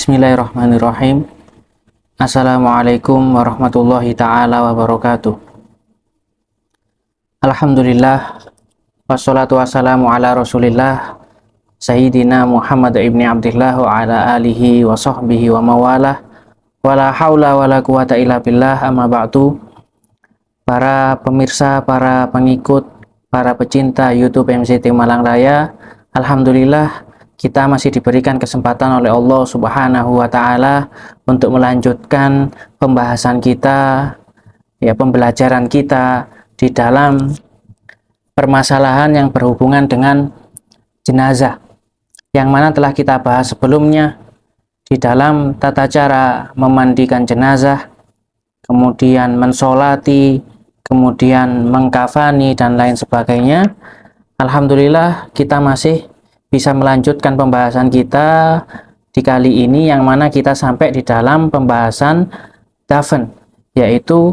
Bismillahirrahmanirrahim. Assalamualaikum warahmatullahi ta'ala wabarakatuh. Alhamdulillah, wassalatu wassalamu ala rasulillah Sayyidina Muhammad ibni Abdillah wa ala alihi wa sahbihi wa mawalah, wa la hawla wa la quwata illa billah, amma ba'du. Para pemirsa, para pengikut, para pecinta YouTube MZT Malang Raya, alhamdulillah kita masih diberikan kesempatan oleh Allah Subhanahu wa Ta'ala untuk melanjutkan pembahasan kita, pembelajaran kita di dalam permasalahan yang berhubungan dengan jenazah, yang mana telah kita bahas sebelumnya di dalam tata cara memandikan jenazah, kemudian mensolati, kemudian mengkafani, dan lain sebagainya. Alhamdulillah kita masih bisa melanjutkan pembahasan kita di kali ini, yang mana kita sampai di dalam pembahasan dafn, yaitu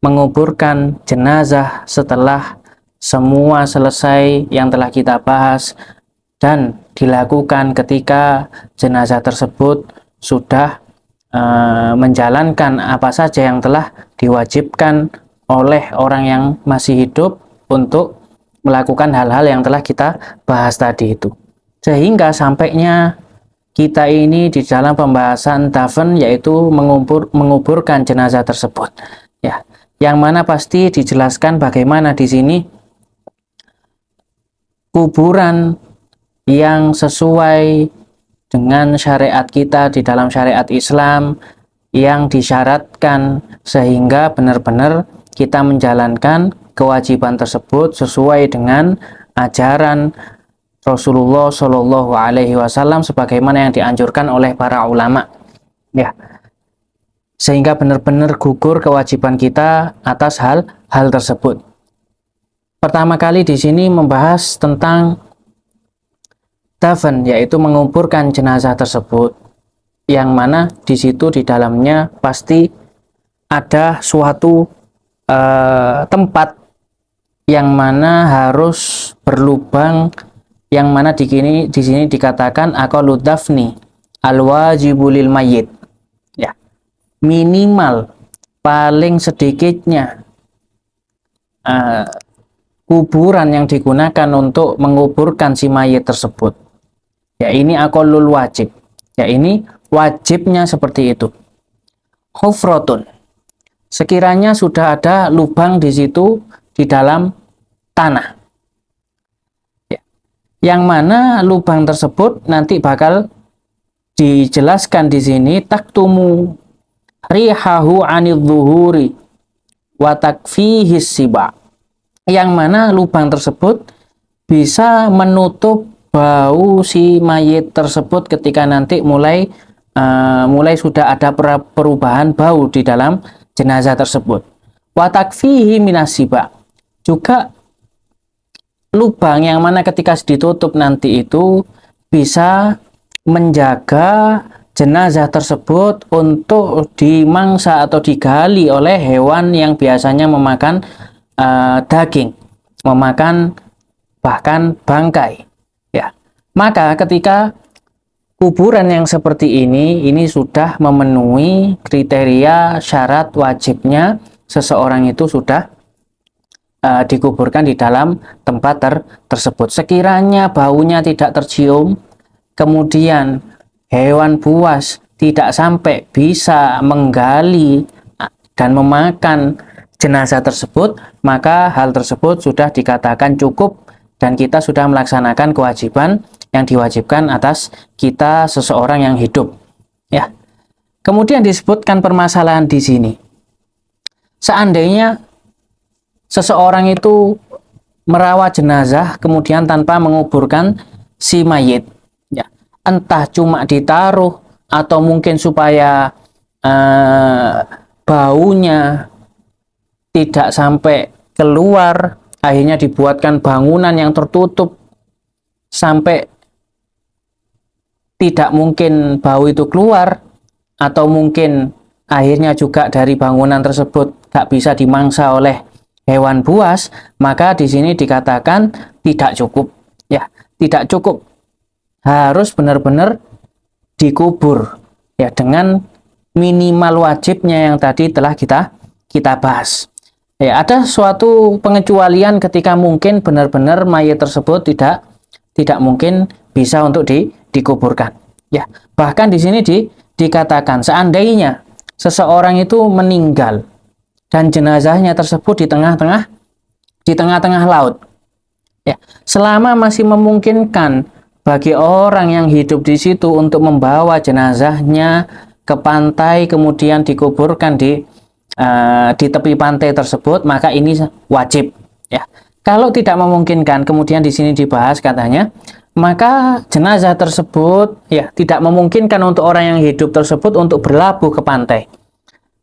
menguburkan jenazah setelah semua selesai yang telah kita bahas dan dilakukan ketika jenazah tersebut sudah menjalankan apa saja yang telah diwajibkan oleh orang yang masih hidup untuk melakukan hal-hal yang telah kita bahas tadi itu, sehingga sampainya kita ini di dalam pembahasan dafn, yaitu menguburkan jenazah tersebut, yang mana pasti dijelaskan bagaimana di sini kuburan yang sesuai dengan syariat kita di dalam syariat Islam, yang disyaratkan sehingga benar-benar kita menjalankan kewajiban tersebut sesuai dengan ajaran Rasulullah Shallallahu Alaihi Wasallam sebagaimana yang dianjurkan oleh para ulama, sehingga benar-benar gugur kewajiban kita atas hal tersebut. Pertama kali di sini membahas tentang dafn, yaitu menguburkan jenazah tersebut, yang mana di situ di dalamnya pasti ada suatu tempat yang mana harus berlubang, yang mana di sini dikatakan aqallu dafni al-wajibu lil mayyit, minimal paling sedikitnya kuburan yang digunakan untuk menguburkan si mayit tersebut, ini aqallul wajib, ini wajibnya seperti itu. Hufratun, sekiranya sudah ada lubang di situ di dalam tanah, yang mana lubang tersebut nanti bakal dijelaskan di sini, taktumu rihahu anidzuhuri wa takfihis siba, yang mana lubang tersebut bisa menutup bau si mayit tersebut ketika nanti mulai sudah ada perubahan bau di dalam jenazah tersebut. Wa takfihi minas siba, juga lubang yang mana ketika ditutup nanti itu bisa menjaga jenazah tersebut untuk dimangsa atau digali oleh hewan yang biasanya memakan daging, memakan bahkan bangkai. Maka ketika kuburan yang seperti ini sudah memenuhi kriteria syarat wajibnya seseorang itu sudah dikuburkan di dalam tempat tersebut. Sekiranya baunya tidak tercium, kemudian hewan buas tidak sampai bisa menggali dan memakan jenazah tersebut, maka hal tersebut sudah dikatakan cukup dan kita sudah melaksanakan kewajiban yang diwajibkan atas kita seseorang yang hidup. Kemudian disebutkan permasalahan di sini. Seandainya seseorang itu merawat jenazah kemudian tanpa menguburkan si mayit, entah cuma ditaruh atau mungkin supaya baunya tidak sampai keluar, akhirnya dibuatkan bangunan yang tertutup sampai tidak mungkin bau itu keluar, atau mungkin akhirnya juga dari bangunan tersebut gak bisa dimangsa oleh hewan buas, maka di sini dikatakan tidak cukup, tidak cukup, harus benar-benar dikubur, ya, dengan minimal wajibnya yang tadi telah kita bahas. Ya, ada suatu pengecualian ketika mungkin benar-benar mayat tersebut tidak mungkin bisa untuk dikuburkan. Ya, bahkan di sini dikatakan seandainya seseorang itu meninggal dan jenazahnya tersebut di tengah-tengah laut. Ya, selama masih memungkinkan bagi orang yang hidup di situ untuk membawa jenazahnya ke pantai kemudian dikuburkan di tepi pantai tersebut, maka ini wajib. Ya, kalau tidak memungkinkan, kemudian di sini dibahas katanya, maka jenazah tersebut ya tidak memungkinkan untuk orang yang hidup tersebut untuk berlabuh ke pantai.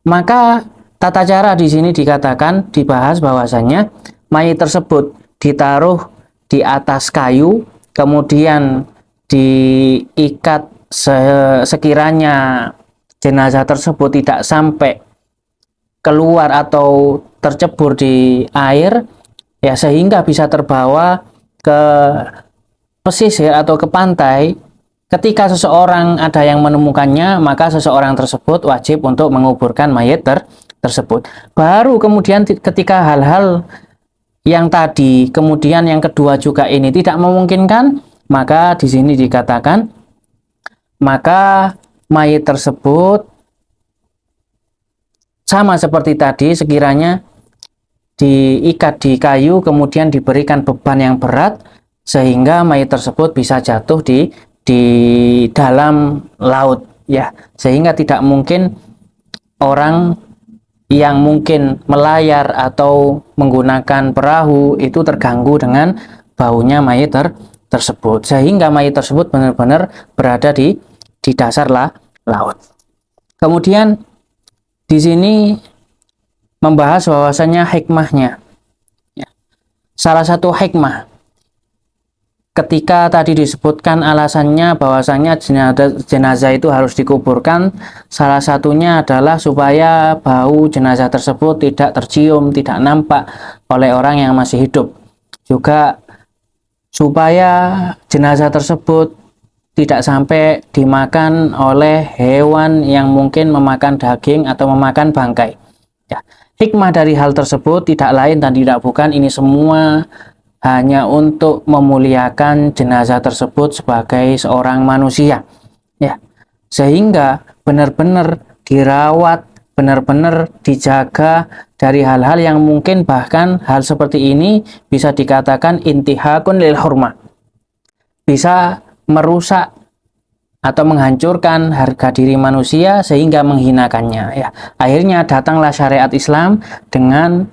Maka tata cara di sini dibahas bahwasannya mayat tersebut ditaruh di atas kayu, kemudian diikat sekiranya jenazah tersebut tidak sampai keluar atau tercebur di air, ya, sehingga bisa terbawa ke pesisir atau ke pantai. Ketika seseorang ada yang menemukannya, maka seseorang tersebut wajib untuk menguburkan mayat tersebut. Baru kemudian ketika hal-hal yang tadi, kemudian yang kedua juga ini tidak memungkinkan, maka di sini dikatakan maka mayat tersebut sama seperti tadi, sekiranya diikat di kayu kemudian diberikan beban yang berat sehingga mayat tersebut bisa jatuh di dalam laut, ya, sehingga tidak mungkin orang yang mungkin melayar atau menggunakan perahu itu terganggu dengan baunya mayat tersebut, sehingga mayat tersebut benar-benar berada di dasar laut. Kemudian di sini membahas bahwasannya hikmahnya. Ya. Salah satu hikmah ketika tadi disebutkan alasannya bahwasannya jenazah itu harus dikuburkan, salah satunya adalah supaya bau jenazah tersebut tidak tercium, tidak nampak oleh orang yang masih hidup. Juga supaya jenazah tersebut tidak sampai dimakan oleh hewan yang mungkin memakan daging atau memakan bangkai. Ya. Hikmah dari hal tersebut tidak lain dan tidak bukan, ini semua hanya untuk memuliakan jenazah tersebut sebagai seorang manusia, ya, sehingga benar-benar dirawat, benar-benar dijaga dari hal-hal yang mungkin bahkan hal seperti ini bisa dikatakan intihakun lil hurmah, bisa merusak atau menghancurkan harga diri manusia sehingga menghinakannya, ya. Akhirnya datanglah syariat Islam dengan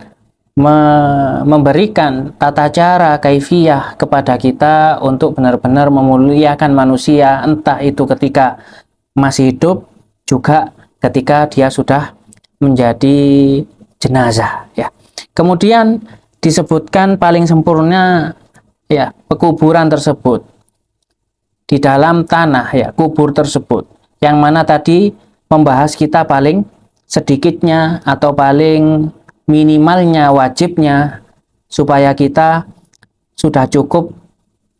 memberikan tata cara kaifiyah kepada kita untuk benar-benar memuliakan manusia, entah itu ketika masih hidup juga ketika dia sudah menjadi jenazah, ya. Kemudian disebutkan paling sempurna, ya, pekuburan tersebut di dalam tanah, ya, kubur tersebut, yang mana tadi membahas kita paling sedikitnya atau paling minimalnya wajibnya supaya kita sudah cukup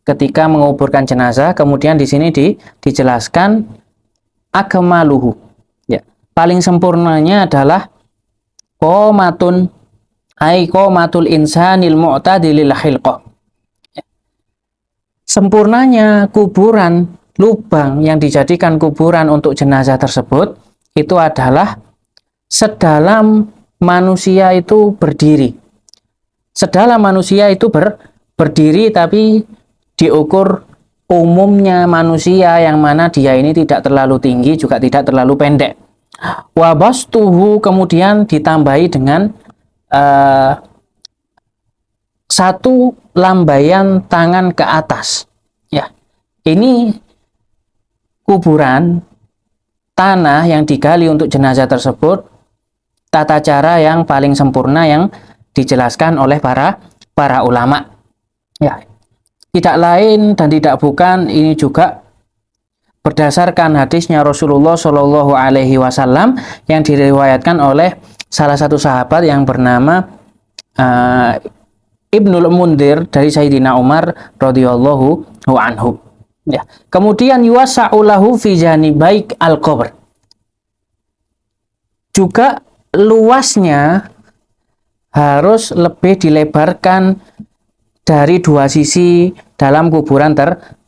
ketika menguburkan jenazah. Kemudian di sini dijelaskan akmaluhu, ya, paling sempurnanya adalah qomatun ai qomatul insanil mu'tadilil khilqah. Sempurnanya kuburan, lubang yang dijadikan kuburan untuk jenazah tersebut itu adalah sedalam manusia itu berdiri. Sedalam manusia itu berdiri, tapi diukur umumnya manusia yang mana dia ini tidak terlalu tinggi juga tidak terlalu pendek. Wabastuhu kemudian ditambahi dengan satu lambaian tangan ke atas. Ya, ini kuburan tanah yang digali untuk jenazah tersebut, tata cara yang paling sempurna yang dijelaskan oleh para ulama. Ya, tidak lain dan tidak bukan, ini juga berdasarkan hadisnya Rasulullah Shallallahu Alaihi Wasallam yang diriwayatkan oleh salah satu sahabat yang bernama Ibnul Mundir dari Sayyidina Umar radhiyallahu anhu. Ya. Kemudian yuwassa'u lahu fi janibaik al-qabr. Juga luasnya harus lebih dilebarkan dari dua sisi dalam kuburan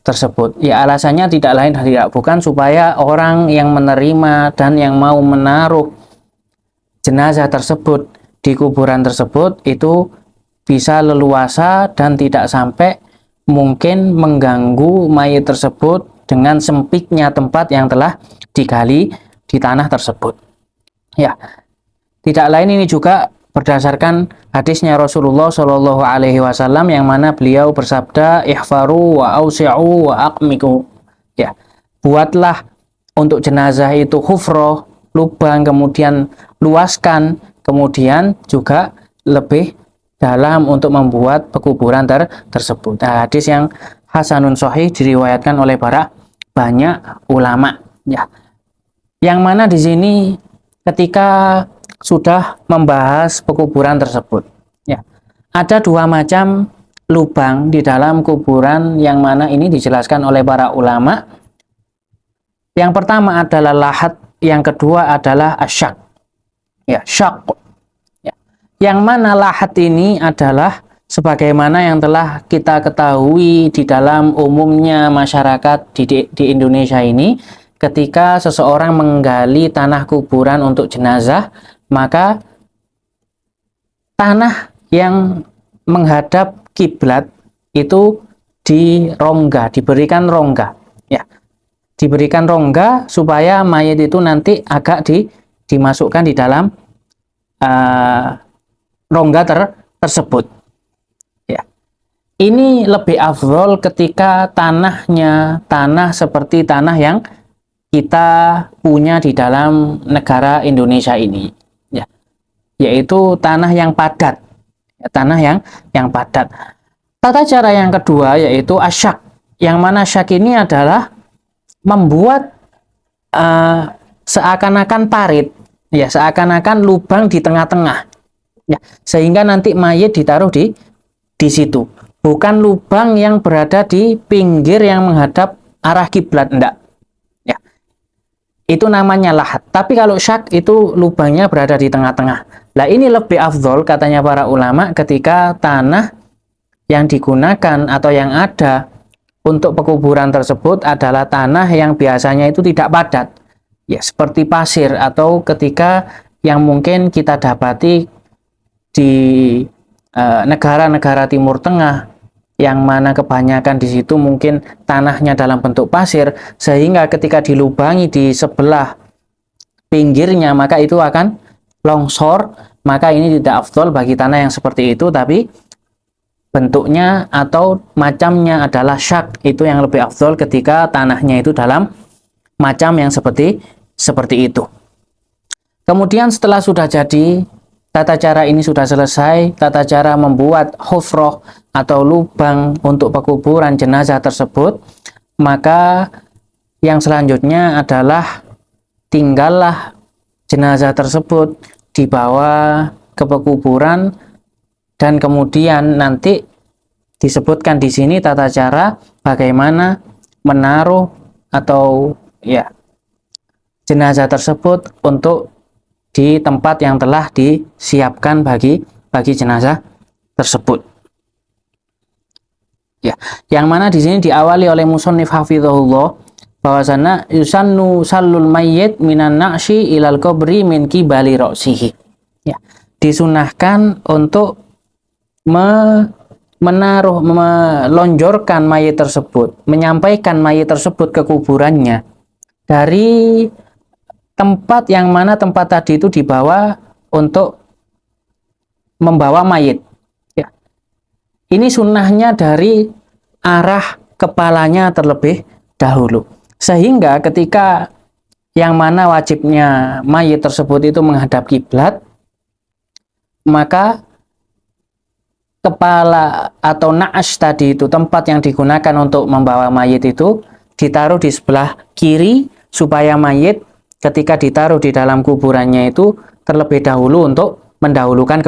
tersebut. Ya, alasannya tidak lain tidak bukan supaya orang yang menerima dan yang mau menaruh jenazah tersebut di kuburan tersebut itu bisa leluasa dan tidak sampai mungkin mengganggu mayit tersebut dengan sempitnya tempat yang telah digali di tanah tersebut. Ya, tidak lain ini juga berdasarkan hadisnya Rasulullah Shallallahu Alaihi Wasallam yang mana beliau bersabda, ihfaru wa ausi'u wa aqmiku. Ya, buatlah untuk jenazah itu hufroh, lubang, kemudian luaskan, kemudian juga lebih dalam untuk membuat pekuburan tersebut. Nah, hadis yang hasanun sahih diriwayatkan oleh para banyak ulama. Ya, yang mana di sini ketika sudah membahas pekuburan tersebut, ya, ada dua macam lubang di dalam kuburan yang mana ini dijelaskan oleh para ulama. Yang pertama adalah lahat, yang kedua adalah asyak. Ya, syak. Ya. Yang mana lahat ini adalah sebagaimana yang telah kita ketahui di dalam umumnya masyarakat di Indonesia ini, ketika seseorang menggali tanah kuburan untuk jenazah, maka tanah yang menghadap kiblat itu diberikan rongga. Ya, diberikan rongga supaya mayat itu nanti agak dimasukkan di dalam rongga tersebut. Ya, ini lebih afdol ketika tanah seperti tanah yang kita punya di dalam negara Indonesia ini, ya, yaitu tanah yang padat, ya, tanah yang padat. Tata cara yang kedua yaitu asyak, yang mana asyak ini adalah membuat seakan-akan parit, ya, seakan-akan lubang di tengah-tengah, ya, sehingga nanti mayit ditaruh di situ, bukan lubang yang berada di pinggir yang menghadap arah kiblat, enggak, ya, itu namanya lahat. Tapi kalau syak itu lubangnya berada di tengah-tengah. Nah, ini lebih afdol katanya para ulama ketika tanah yang digunakan atau yang ada untuk pekuburan tersebut adalah tanah yang biasanya itu tidak padat, ya, seperti pasir, atau ketika yang mungkin kita dapati di negara-negara Timur Tengah yang mana kebanyakan di situ mungkin tanahnya dalam bentuk pasir, sehingga ketika dilubangi di sebelah pinggirnya maka itu akan longsor. Maka ini tidak afdol bagi tanah yang seperti itu, tapi bentuknya atau macamnya adalah syak, itu yang lebih afdol ketika tanahnya itu dalam macam yang seperti itu. Kemudian setelah sudah jadi, tata cara ini sudah selesai, tata cara membuat hufroh atau lubang untuk pekuburan jenazah tersebut, maka yang selanjutnya adalah tinggallah jenazah tersebut dibawa ke pekuburan. Dan kemudian nanti disebutkan di sini tata cara bagaimana menaruh atau, ya, jenazah tersebut untuk di tempat yang telah disiapkan bagi jenazah tersebut. Ya, yang mana di sini diawali oleh musannif hafizahullah bahwasana yusannu sallul mayyit minan na'syi ilal qabri min qibali ra'sihi. Ya, disunahkan untuk melonjorkan mayit tersebut, menyampaikan mayit tersebut ke kuburannya dari tempat yang mana tempat tadi itu dibawa untuk membawa mayit. Ya. Ini sunnahnya dari arah kepalanya terlebih dahulu, sehingga ketika yang mana wajibnya mayit tersebut itu menghadap kiblat, maka kepala atau na'as tadi itu, tempat yang digunakan untuk membawa mayit itu, ditaruh di sebelah kiri supaya mayit ketika ditaruh di dalam kuburannya itu terlebih dahulu untuk mendahulukan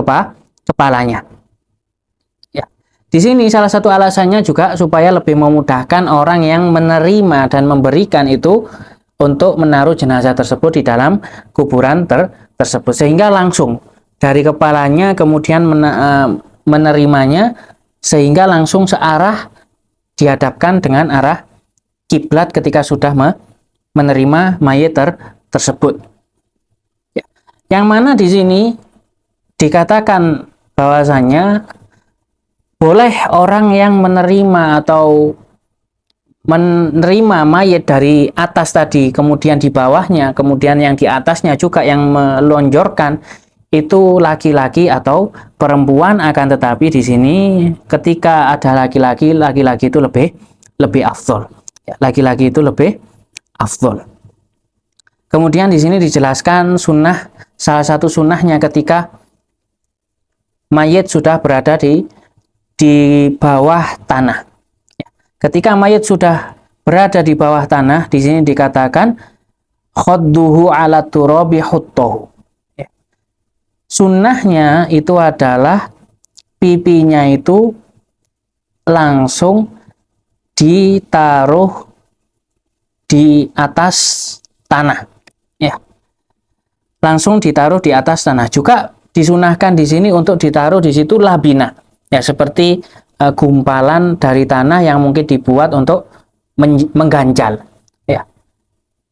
kepalanya. Ya. Di sini salah satu alasannya juga supaya lebih memudahkan orang yang menerima dan memberikan itu untuk menaruh jenazah tersebut di dalam kuburan tersebut, sehingga langsung dari kepalanya kemudian menerimanya, sehingga langsung searah dihadapkan dengan arah kiblat ketika sudah menerima mayit tersebut. Yang mana di sini dikatakan bahwasanya boleh orang yang menerima atau menerima mayit dari atas tadi, kemudian di bawahnya, kemudian yang di atasnya juga yang melonjorkan itu laki-laki atau perempuan, akan tetapi di sini ketika ada laki-laki itu lebih afdol. Laki-laki itu lebih afdol. Kemudian di sini dijelaskan sunnah, salah satu sunnahnya ketika mayit sudah berada di bawah tanah. Ketika mayit sudah berada di bawah tanah, di sini dikatakan khadduhu ala turabi huttohu. Sunnahnya itu adalah pipinya itu langsung ditaruh di atas tanah, ya, langsung ditaruh di atas tanah. Juga disunahkan di sini untuk ditaruh di situ labina, ya, seperti gumpalan dari tanah yang mungkin dibuat untuk mengganjal, ya.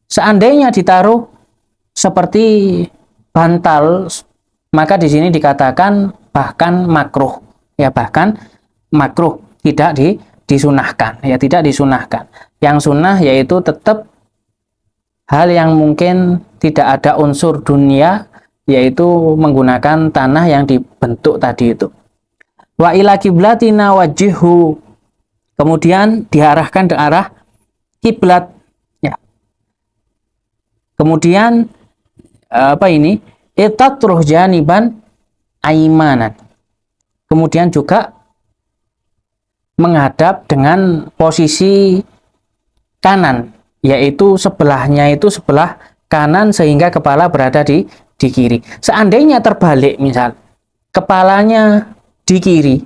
Seandainya ditaruh seperti bantal, maka di sini dikatakan bahkan makruh, ya, bahkan makruh, tidak disunahkan, ya, tidak disunahkan. Yang sunnah yaitu tetap hal yang mungkin tidak ada unsur dunia, yaitu menggunakan tanah yang dibentuk tadi itu. Wa ila kiblatina wajhihu, kemudian diarahkan ke arah kiblat, ya. Kemudian itatruh janiban aimanan, kemudian juga menghadap dengan posisi kanan, yaitu sebelahnya itu sebelah kanan sehingga kepala berada di kiri. Seandainya terbalik, misal kepalanya di kiri,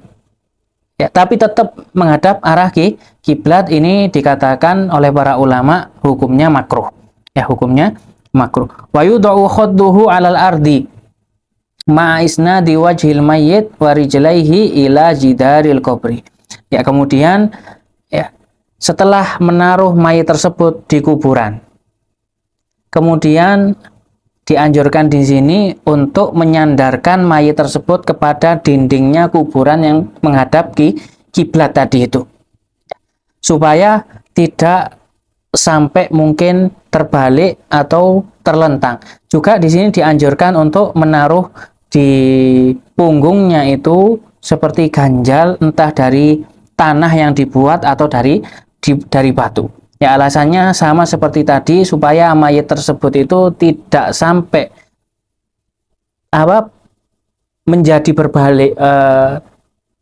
ya, tapi tetap menghadap arah kiblat, ini dikatakan oleh para ulama hukumnya makruh, ya, hukumnya makruh. Wa yudau khadduhu alal ardi ma isnadi wajhil mayyit wa rijlaihi ila jidaril qabri. Ya, kemudian, ya, setelah menaruh mayit tersebut di kuburan, kemudian dianjurkan di sini untuk menyandarkan mayit tersebut kepada dindingnya kuburan yang menghadap kiblat tadi itu, supaya tidak sampai mungkin terbalik atau terlentang. Juga di sini dianjurkan untuk menaruh di punggungnya itu seperti ganjal, entah dari tanah yang dibuat atau dari batu. Ya, alasannya sama seperti tadi, supaya mayit tersebut itu tidak sampai menjadi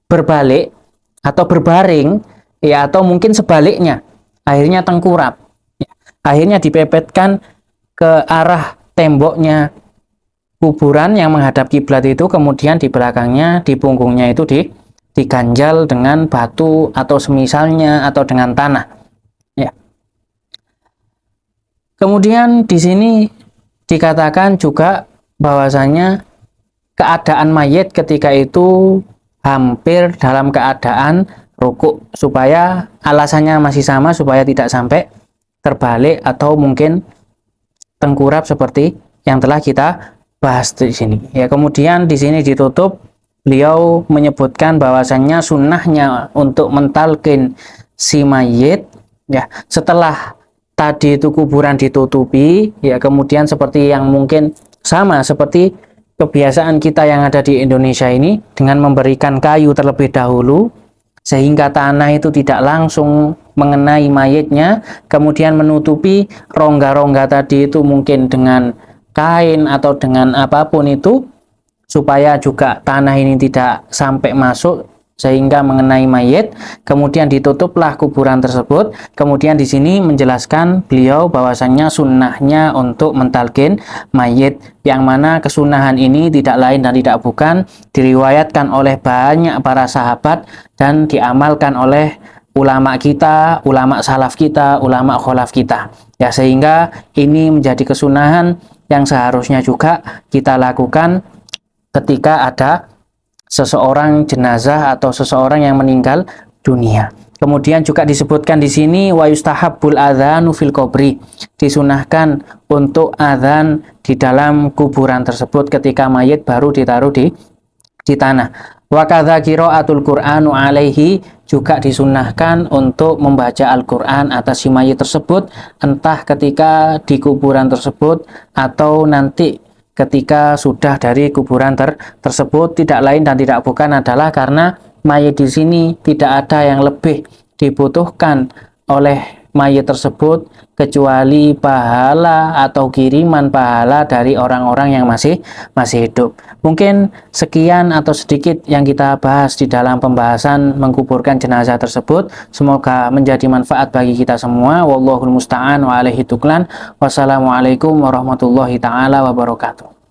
berbalik atau berbaring, ya, atau mungkin sebaliknya akhirnya tengkurap, ya, akhirnya dipepetkan ke arah temboknya kuburan yang menghadap kiblat itu, kemudian di belakangnya, di punggungnya itu diganjal dengan batu atau semisalnya atau dengan tanah, ya. Kemudian di sini dikatakan juga bahwasanya keadaan mayit ketika itu hampir dalam keadaan rukuk, supaya alasannya masih sama, supaya tidak sampai terbalik atau mungkin tengkurap seperti yang telah kita bahas di sini, ya. Kemudian di sini ditutup, beliau menyebutkan bahwasannya sunnahnya untuk mentalkin si mayit, ya, setelah tadi itu kuburan ditutupi, ya, kemudian seperti yang mungkin sama seperti kebiasaan kita yang ada di Indonesia ini, dengan memberikan kayu terlebih dahulu sehingga tanah itu tidak langsung mengenai mayitnya, kemudian menutupi rongga-rongga tadi itu mungkin dengan kain atau dengan apapun itu, supaya juga tanah ini tidak sampai masuk sehingga mengenai mayit, kemudian ditutuplah kuburan tersebut. Kemudian di sini menjelaskan beliau bahwasannya sunnahnya untuk mentalkin mayit, yang mana kesunahan ini tidak lain dan tidak bukan diriwayatkan oleh banyak para sahabat dan diamalkan oleh ulama kita, ulama salaf kita, ulama kholaf kita. Ya, sehingga ini menjadi kesunahan yang seharusnya juga kita lakukan ketika ada seseorang jenazah atau seseorang yang meninggal dunia. Kemudian juga disebutkan di sini wa yustahabbul adzanu fil qabri, disunahkan untuk adzan di dalam kuburan tersebut ketika mayit baru ditaruh di tanah. Wa kadza qiraatul Qur'anu alaihi, juga disunahkan untuk membaca Al-Qur'an atas si mayit tersebut, entah ketika di kuburan tersebut atau nanti ketika sudah dari kuburan tersebut. Tidak lain dan tidak bukan adalah karena mayit di sini tidak ada yang lebih dibutuhkan oleh mayit tersebut kecuali pahala atau kiriman pahala dari orang-orang yang masih hidup. Mungkin sekian atau sedikit yang kita bahas di dalam pembahasan menguburkan jenazah tersebut. Semoga menjadi manfaat bagi kita semua. Wallahul musta'an wa alaihi tuklan. Wassalamualaikum warahmatullahi taala wabarakatuh.